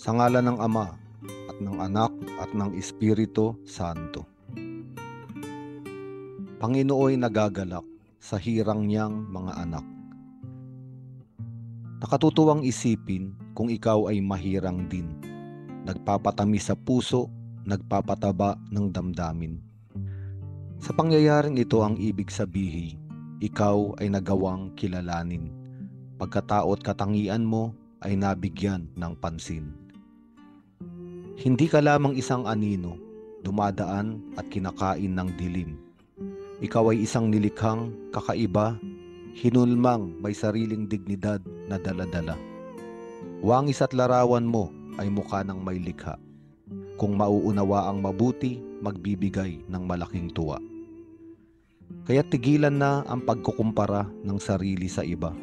Sa ngalan ng Ama at ng Anak at ng Espiritu Santo. Panginooy nagagalak sa hirang niyang mga anak. Nakatutuwang isipin kung ikaw ay mahirang din, nagpapatamis sa puso, nagpapataba ng damdamin. Sa pangyayaring ito ang ibig sabihin, ikaw ay nagawang kilalanin. Pagkatao at katangian mo ay nabigyan ng pansin. Hindi ka lamang isang anino, dumadaan at kinakain ng dilim. Ikaw ay isang nilikhang kakaiba, hinulmang may sariling dignidad na dala-dala. Wangis at larawan mo ay mukha ng may likha. Kung mauunawa ang mabuti, magbibigay ng malaking tuwa. Kaya tigilan na ang pagkukumpara ng sarili sa iba.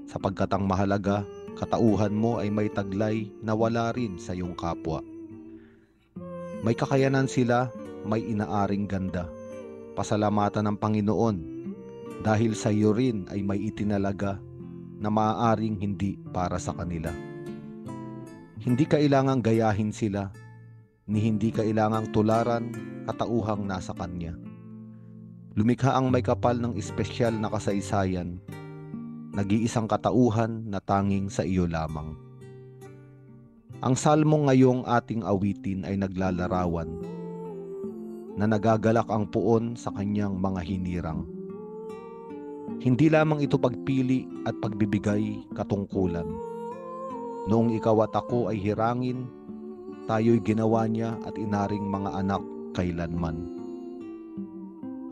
Sapagkat ang mahalaga, katauhan mo ay may taglay na wala rin sa iyong kapwa. May kakayanan sila, may inaaring ganda. Pasalamatan ng Panginoon dahil sa iyo rin ay may itinalaga na maaaring hindi para sa kanila. Hindi kailangang gayahin sila, ni hindi kailangang tularan katauhang nasa kanya. Lumikha ang may kapal ng espesyal na kasaysayan, nag-iisang katauhan na tanging sa iyo lamang. Ang salmong ngayong ating awitin ay naglalarawan na nagagalak ang puon sa kanyang mga hinirang. Hindi lamang ito pagpili at pagbibigay katungkulan. Noong ikaw at ako ay hirangin, tayo'y ginawa niya at inaring mga anak kailanman.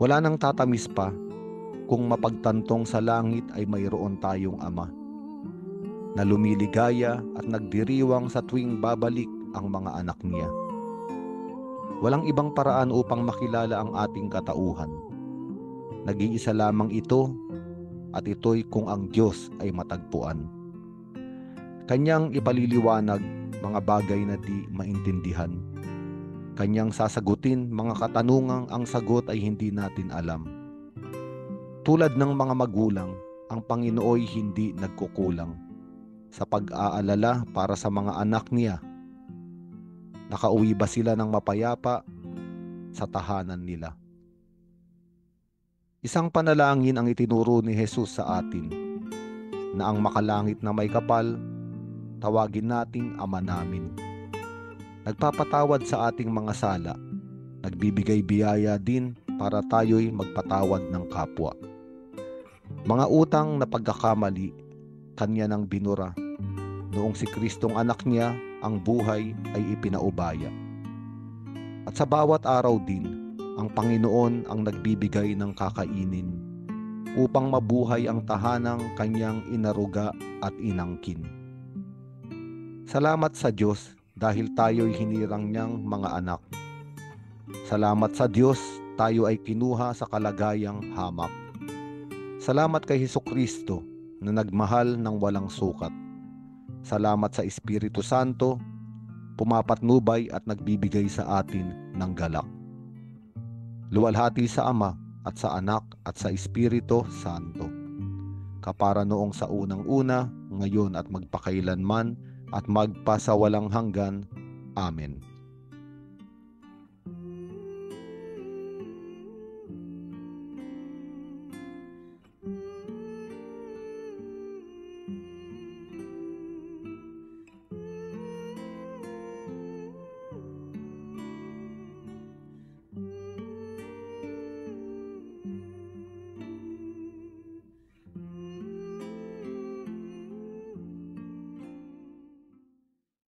Wala nang tatamis pa kung mapagtantong sa langit ay mayroon tayong Ama na lumiligaya at nagdiriwang sa tuwing babalik ang mga anak niya. Walang ibang paraan upang makilala ang ating katauhan. Nag-iisa lamang ito at ito'y kung ang Diyos ay matagpuan. Kanyang ipaliliwanag mga bagay na di maintindihan. Kanyang sasagutin mga katanungang ang sagot ay hindi natin alam. Tulad ng mga magulang, ang Panginooy hindi nagkukulang sa pag-aalala para sa mga anak niya. Nakauwi ba sila ng mapayapa sa tahanan nila? Isang panalangin ang itinuro ni Jesus sa atin, na ang makalangit na may kapal, tawagin nating Ama namin. Nagpapatawad sa ating mga sala, nagbibigay biyaya din para tayo'y magpatawad ng kapwa. Mga utang na pagkakamali, kanya nang binura. Noong si Kristong anak niya, ang buhay ay ipinaubaya. At sa bawat araw din, ang Panginoon ang nagbibigay ng kakainin upang mabuhay ang tahanang kanyang inaruga at inangkin. Salamat sa Diyos dahil tayo'y hinirang niyang mga anak. Salamat sa Diyos, tayo ay kinuha sa kalagayang hamak. Salamat kay Hesukristo na nagmahal ng walang sukat. Salamat sa Espiritu Santo, pumapatnubay at nagbibigay sa atin ng galak. Luwalhati sa Ama at sa Anak at sa Espiritu Santo, kapara noong sa unang-una, ngayon at magpakailanman at magpasawalang hanggan. Amen.